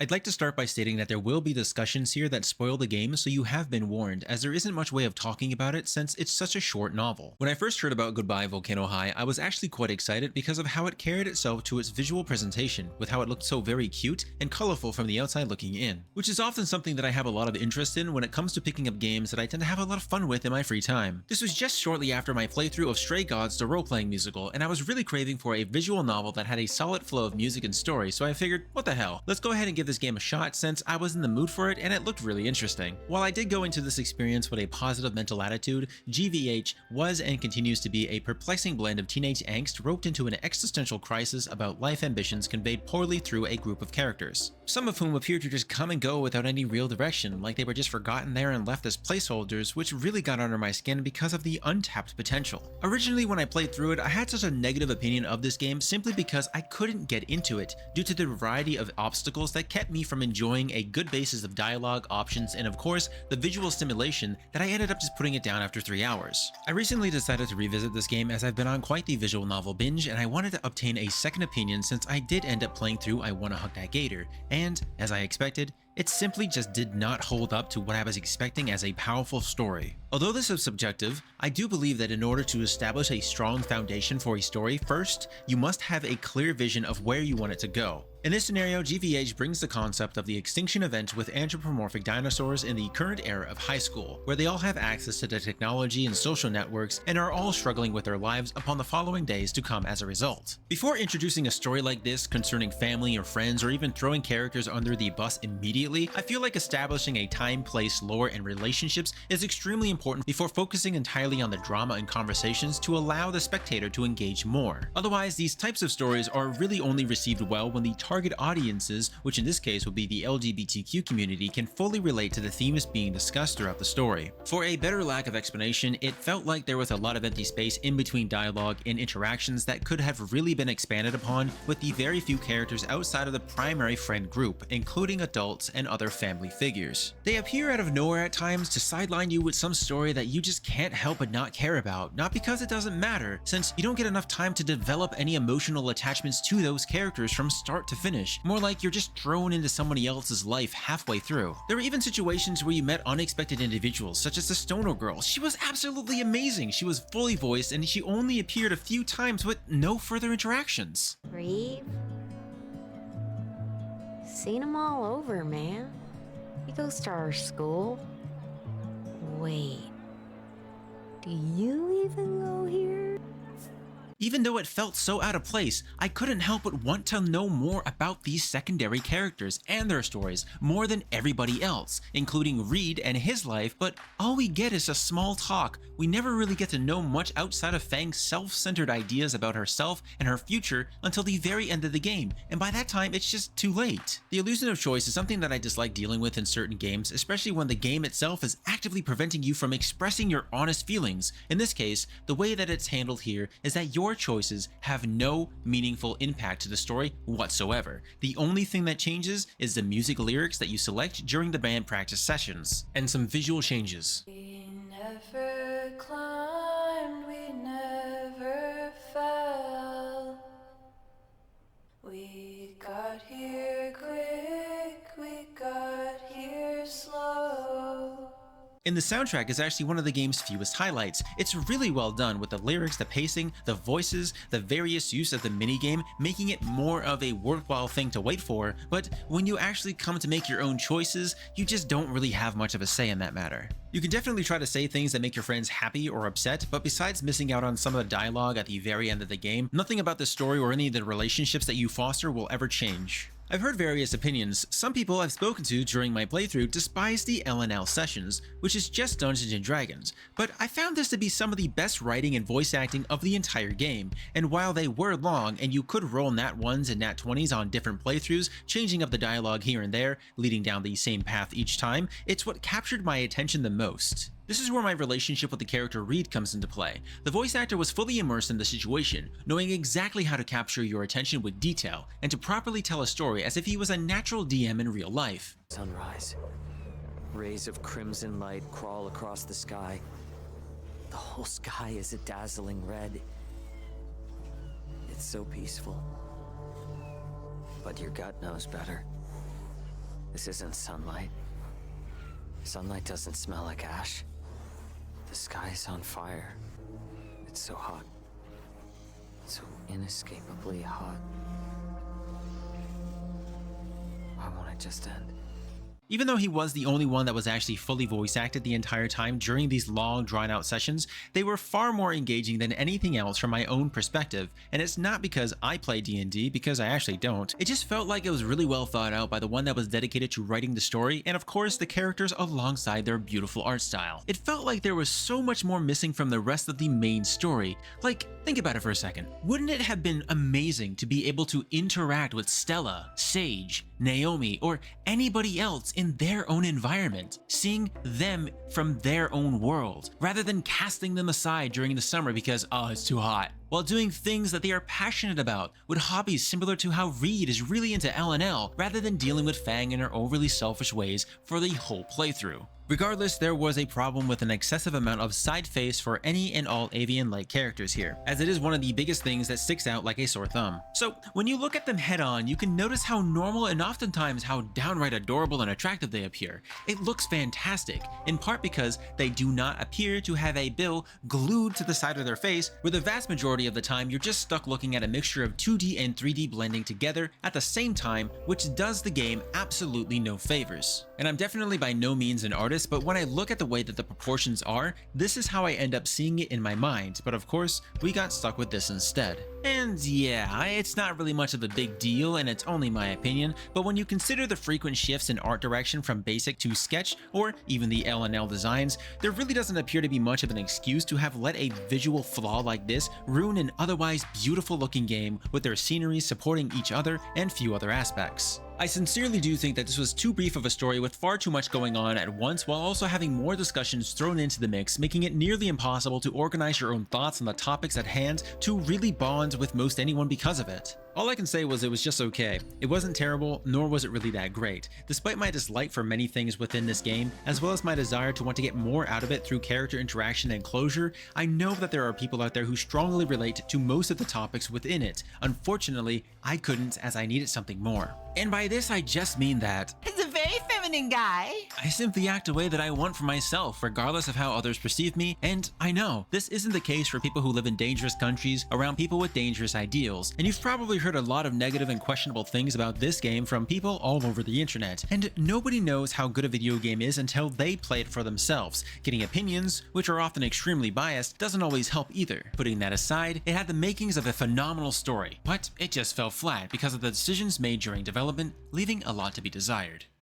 I'd like to start by stating that there will be discussions here that spoil the game, so you have been warned, as there isn't much way of talking about it since it's such a short novel. When I first heard about Goodbye Volcano High, I was actually quite excited because of how it carried itself to its visual presentation, with how it looked so very cute and colorful from the outside looking in, which is often something that I have a lot of interest in when it comes to picking up games that I tend to have a lot of fun with in my free time. This was just shortly after my playthrough of Stray Gods, the role-playing musical, and I was really craving for a visual novel that had a solid flow of music and story, so I figured, what the hell, let's go ahead and give this game a shot since I was in the mood for it and it looked really interesting. While I did go into this experience with a positive mental attitude, GVH was and continues to be a perplexing blend of teenage angst roped into an existential crisis about life ambitions conveyed poorly through a group of characters, some of whom appear to just come and go without any real direction, like they were just forgotten there and left as placeholders, which really got under my skin because of the untapped potential. Originally, when I played through it, I had such a negative opinion of this game simply because I couldn't get into it due to the variety of obstacles that kept me from enjoying a good basis of dialogue, options, and of course, the visual stimulation that I ended up just putting it down after 3 hours. I recently decided to revisit this game as I've been on quite the visual novel binge, and I wanted to obtain a second opinion since I did end up playing through I Wanna Hug That Gator, and, as I expected, it simply just did not hold up to what I was expecting as a powerful story. Although this is subjective, I do believe that in order to establish a strong foundation for a story, first, you must have a clear vision of where you want it to go. In this scenario, GVH brings the concept of the extinction event with anthropomorphic dinosaurs in the current era of high school, where they all have access to the technology and social networks and are all struggling with their lives upon the following days to come as a result. Before introducing a story like this concerning family or friends or even throwing characters under the bus immediately, I feel like establishing a time, place, lore, and relationships is extremely important before focusing entirely on the drama and conversations to allow the spectator to engage more. Otherwise, these types of stories are really only received well when the target audiences, which in this case would be the LGBTQ community, can fully relate to the themes being discussed throughout the story. For a better lack of explanation, it felt like there was a lot of empty space in between dialogue and interactions that could have really been expanded upon with the very few characters outside of the primary friend group, including adults and other family figures. They appear out of nowhere at times to sideline you with some story that you just can't help but not care about, not because it doesn't matter, since you don't get enough time to develop any emotional attachments to those characters from start to finish, more like you're just thrown into somebody else's life halfway through. There were even situations where you met unexpected individuals, such as the Stoner Girl. She was absolutely amazing, she was fully voiced, and she only appeared a few times with no further interactions. Reeve? Seen him all over, man. He goes to our school. Wait, do you even go here? Even though it felt so out of place, I couldn't help but want to know more about these secondary characters and their stories more than everybody else, including Reed and his life, but all we get is a small talk. We never really get to know much outside of Fang's self-centered ideas about herself and her future until the very end of the game, and by that time it's just too late. The illusion of choice is something that I dislike dealing with in certain games, especially when the game itself is actively preventing you from expressing your honest feelings. In this case, the way that it's handled here is that your choices have no meaningful impact to the story whatsoever. The only thing that changes is the music lyrics that you select during the band practice sessions, and some visual changes. We never climbed, we never fell. We got here quick, we got here slow. And the soundtrack is actually one of the game's fewest highlights. It's really well done with the lyrics, the pacing, the voices, the various use of the minigame, making it more of a worthwhile thing to wait for, but when you actually come to make your own choices, you just don't really have much of a say in that matter. You can definitely try to say things that make your friends happy or upset, but besides missing out on some of the dialogue at the very end of the game, nothing about the story or any of the relationships that you foster will ever change. I've heard various opinions. Some people I've spoken to during my playthrough despise the LNL sessions, which is just Dungeons & Dragons, but I found this to be some of the best writing and voice acting of the entire game, and while they were long and you could roll nat 1s and nat 20s on different playthroughs, changing up the dialogue here and there, leading down the same path each time, it's what captured my attention the most. This is where my relationship with the character Reed comes into play. The voice actor was fully immersed in the situation, knowing exactly how to capture your attention with detail, and to properly tell a story as if he was a natural DM in real life. Sunrise. Rays of crimson light crawl across the sky. The whole sky is a dazzling red. It's so peaceful. But your gut knows better. This isn't sunlight. Sunlight doesn't smell like ash. The sky is on fire. It's so hot. So inescapably hot. Why won't it just end? Even though he was the only one that was actually fully voice acted the entire time during these long drawn out sessions, they were far more engaging than anything else from my own perspective, and it's not because I play D&D, because I actually don't. It just felt like it was really well thought out by the one that was dedicated to writing the story, and of course the characters alongside their beautiful art style. It felt like there was so much more missing from the rest of the main story. Like, think about it for a second. Wouldn't it have been amazing to be able to interact with Stella, Sage, Naomi, or anybody else in their own environment, seeing them from their own world, rather than casting them aside during the summer because, oh, it's too hot, while doing things that they are passionate about, with hobbies similar to how Reed is really into L&L, rather than dealing with Fang in her overly selfish ways for the whole playthrough. Regardless, there was a problem with an excessive amount of side face for any and all avian-like characters here, as it is one of the biggest things that sticks out like a sore thumb. So when you look at them head on, you can notice how normal and oftentimes how downright adorable and attractive they appear. It looks fantastic, in part because they do not appear to have a bill glued to the side of their face, where the vast majority of the time you're just stuck looking at a mixture of 2D and 3D blending together at the same time, which does the game absolutely no favors. And I'm definitely by no means an artist, but when I look at the way that the proportions are, this is how I end up seeing it in my mind, but of course, we got stuck with this instead. And yeah, it's not really much of a big deal and it's only my opinion, but when you consider the frequent shifts in art direction from basic to sketch, or even the L&L designs, there really doesn't appear to be much of an excuse to have let a visual flaw like this ruin an otherwise beautiful looking game with their scenery supporting each other and few other aspects. I sincerely do think that this was too brief of a story with far too much going on at once, while also having more discussions thrown into the mix, making it nearly impossible to organize your own thoughts on the topics at hand to really bond with most anyone because of it. All I can say was it was just okay. It wasn't terrible, nor was it really that great. Despite my dislike for many things within this game, as well as my desire to want to get more out of it through character interaction and closure, I know that there are people out there who strongly relate to most of the topics within it. Unfortunately, I couldn't, as I needed something more. And by this I just mean that He's a very feminine guy. I simply act the way that I want for myself, regardless of how others perceive me, and I know this isn't the case for people who live in dangerous countries around people with dangerous ideals, and you've probably heard a lot of negative and questionable things about this game from people all over the internet, and nobody knows how good a video game is until they play it for themselves. Getting opinions, which are often extremely biased, doesn't always help either. Putting that aside, it had the makings of a phenomenal story, but it just fell flat because of the decisions made during development, leaving a lot to be desired.